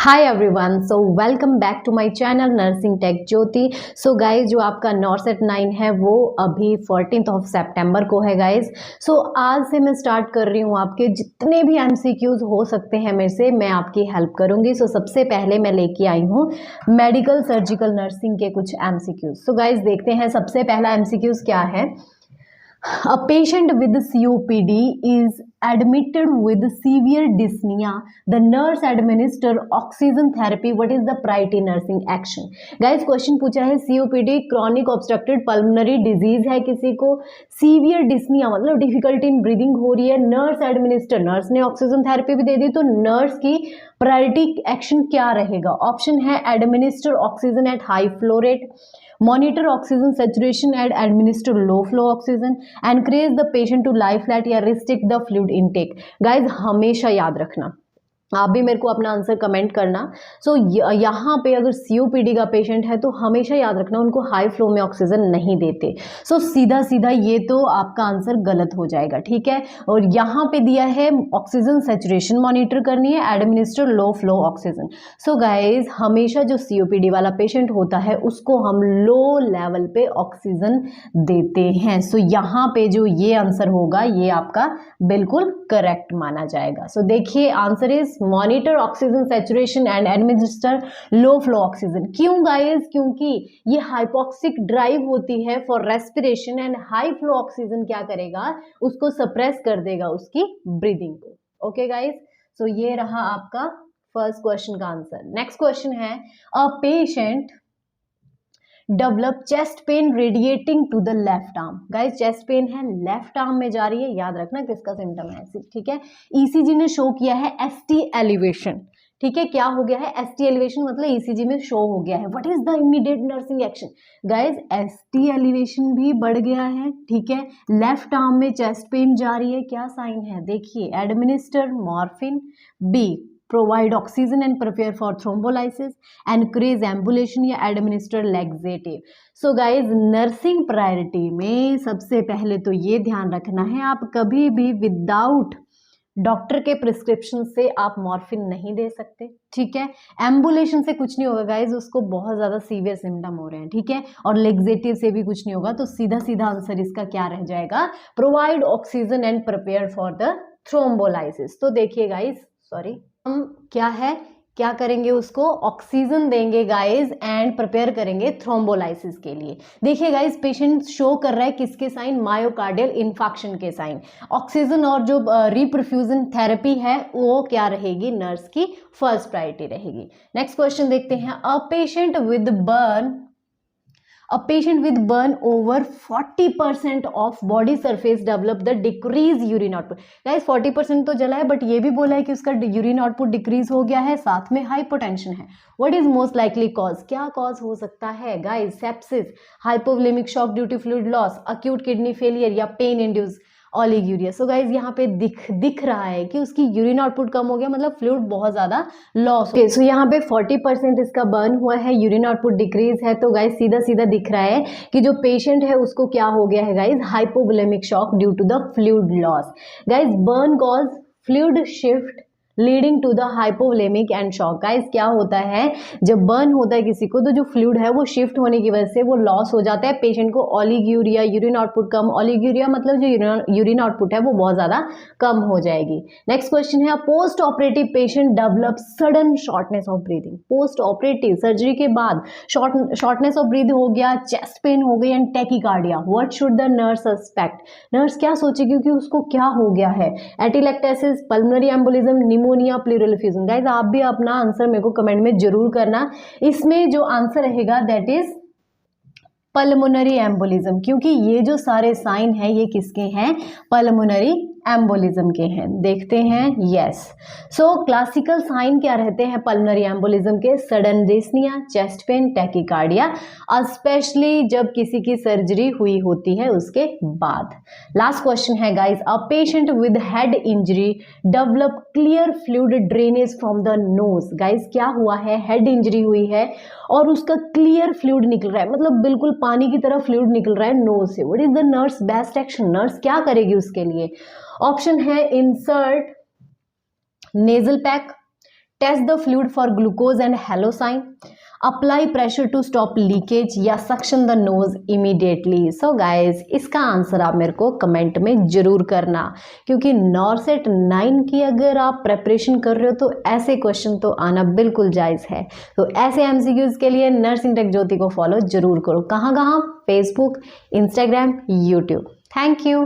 Hi everyone, so welcome back to my channel nursing tech Jyoti. So guys, जो आपका नॉर्सेट 9 है वो अभी 14 सितंबर को है गाइज। सो आज से मैं स्टार्ट कर रही हूँ, आपके जितने भी एमसीक्यूज हो सकते हैं मेरे से मैं आपकी हेल्प करूँगी। सो सबसे पहले मैं लेके आई हूँ मेडिकल सर्जिकल नर्सिंग के कुछ एमसीक्यूज। सो गाइज देखते हैं सबसे पहला एमसीक्यूज क्या है। A patient with COPD is admitted with severe dyspnea. The nurse administer oxygen therapy. What is the priority nursing action? Guys, question पूछा है COPD chronic obstructed pulmonary disease है किसी को, सीवियर डिस्निया मतलब डिफिकल्टी इन ब्रीदिंग हो रही है, nurse administer, nurse ने ऑक्सीजन थेरेपी भी दे दी, तो नर्स की प्रायोरिटी एक्शन क्या रहेगा? ऑप्शन है administer oxygen at high flow rate, monitor oxygen saturation and administer low flow oxygen, encourage the patient to lie flat या restrict the fluid intake. Guys हमेशा याद रखना, आप भी मेरे को अपना आंसर कमेंट करना। सो यहाँ पे अगर सीओपीडी का पेशेंट है तो हमेशा याद रखना उनको हाई फ्लो में ऑक्सीजन नहीं देते। सो सीधा सीधा ये तो आपका आंसर गलत हो जाएगा, ठीक है। और यहाँ पे दिया है ऑक्सीजन सैचुरेशन मॉनिटर करनी है, administer low flow oxygen. So guys हमेशा जो सीओपीडी वाला पेशेंट होता है उसको हम लो लेवल पे ऑक्सीजन देते हैं। सो यहाँ पे जो ये आंसर होगा ये आपका बिल्कुल करेक्ट माना जाएगा। सो देखिए answer is monitor oxygen saturation and administer low flow oxygen. क्यों गाइस? क्योंकि ये हाइपोक्सिक ड्राइव होती है for respiration and high flow oxygen क्या करेगा, उसको सप्रेस कर देगा उसकी ब्रीदिंग को। ओके गाइस, सो ये रहा आपका फर्स्ट क्वेश्चन का आंसर। नेक्स्ट क्वेश्चन है, a patient develop chest pain radiating to the left arm. Guys chest pain है, लेफ्ट आर्म में जा रही है, याद रखना किसका सिम्टम है, ठीक है। ईसीजी ने शो किया है एसटी एलिवेशन, ठीक है। क्या हो गया है? एसटी एलिवेशन मतलब ईसीजी में शो हो गया है। What is the immediate nursing action? Guys ST elevation भी बढ़ गया है, ठीक है। लेफ्ट आर्म में चेस्ट पेन जा रही है, क्या साइन है देखिए, administer morphine, be provide oxygen and prepare for thrombolysis, encourage ambulation या administer laxative. So guys nursing priority में सबसे पहले तो ये ध्यान रखना है, आप कभी भी विदाउट डॉक्टर के प्रिस्क्रिप्शन से आप मॉर्फिन नहीं दे सकते, ठीक है। एम्बुलेशन से कुछ नहीं होगा गाइज, उसको बहुत ज्यादा सीवियर सिम्टम हो रहे हैं, ठीक है। और लेग्जेटिव से भी कुछ नहीं होगा, तो सीधा सीधा आंसर इसका क्या रह जाएगा, provide oxygen and prepare for the thrombolysis. तो देखिए गाइज, सॉरी, हम क्या करेंगे, उसको ऑक्सीजन देंगे गाइज एंड प्रिपेयर करेंगे थ्रोम्बोलाइसिस के लिए। देखिए गाइज पेशेंट शो कर रहा है किसके साइन, मायोकार्डियल इन्फाक्शन के साइन। ऑक्सीजन और जो रिपरफ्यूजन थेरेपी है वो क्या रहेगी, नर्स की फर्स्ट प्रायोरिटी रहेगी। नेक्स्ट क्वेश्चन देखते हैं, अ patient with burn over 40% of body surface develop the decrease urine output। Guys 40% तो जला है, बट ये भी बोला है कि उसका यूरिन आउटपुट डिक्रीज हो गया है, साथ में हाइपोटेंशन है। What is most likely cause? क्या कॉज हो सकता है guys? Sepsis, hypovolemic shock due to fluid loss, acute kidney failure या pain induce oliguria. So guys यहाँ पे दिख रहा है कि उसकी यूरिन आउटपुट कम हो गया, मतलब फ्लूइड बहुत ज्यादा लॉस। ओके, सो यहाँ पे 40% इसका बर्न हुआ है, यूरिन आउटपुट डिक्रीज है, तो गाइज सीधा सीधा दिख रहा है कि जो पेशेंट है उसको क्या हो गया है guys, hypovolemic shock due to the fluid loss. Guys burn cause fluid shift leading to the hypovolemic and shock. Guys क्या होता है, जब बर्न होता है किसी को तो जो फ्लूइड है वो शिफ्ट होने की वजह से वो लॉस हो जाता है, पेशेंट को ओलिगूरिया, यूरिन आउटपुट कम, ओलिगूरिया मतलब जो यूरिन आउटपुट है वो बहुत ज्यादा कम हो जाएगी। नेक्स्ट क्वेश्चन है, post operative patient develop sudden shortness of breathing. Post operative surgery के बाद शॉर्टनेस ऑफ ब्रीदिंग हो गया, चेस्ट पेन हो गई and tachycardia. What should the nurse suspect? Nurse क्या सोचेगी कि उसको क्या हो गया है? Atelectasis, pulmonary embolism, pneumonia, pleural effusion. Guys आप भी अपना आंसर मेरे को कमेंट में जरूर करना। इसमें जो आंसर रहेगा दैट इज पल्मोनरी एम्बोलिज्म, क्योंकि ये जो सारे साइन हैं ये किसके हैं, पल्मोनरी एम्बोलिज्म के हैं। देखते हैं, यस। सो क्लासिकल साइन क्या रहते हैं पल्मोनरी एम्बोलिज्म के? Sudden dyspnea, chest pain, tachycardia, specially जब किसी की सर्जरी हुई होती है उसके बाद। लास्ट क्वेश्चन है guys, a patient with head injury develop clear fluid drainage from the nose. Guys क्या हुआ है, हेड इंजरी हुई है और उसका क्लियर फ्लूइड निकल रहा है, मतलब बिल्कुल पानी की तरह फ्लूइड निकल रहा है नोज से। What is the nurse best action? Nurse क्या करेगी उसके लिए? ऑप्शन है insert nasal pack, test the fluid for glucose and halo sign, apply pressure to stop leakage या suction the nose immediately. So guys इसका आंसर आप मेरे को कमेंट में जरूर करना, क्योंकि नॉरसेट 9 की अगर आप प्रेपरेशन कर रहे हो तो ऐसे क्वेश्चन तो आना बिल्कुल जायज़ है। तो ऐसे एमसीक्यूज के लिए नर्सिंग टेक ज्योति को फॉलो जरूर करो। कहाँ कहाँ? Facebook, Instagram, YouTube. Thank you.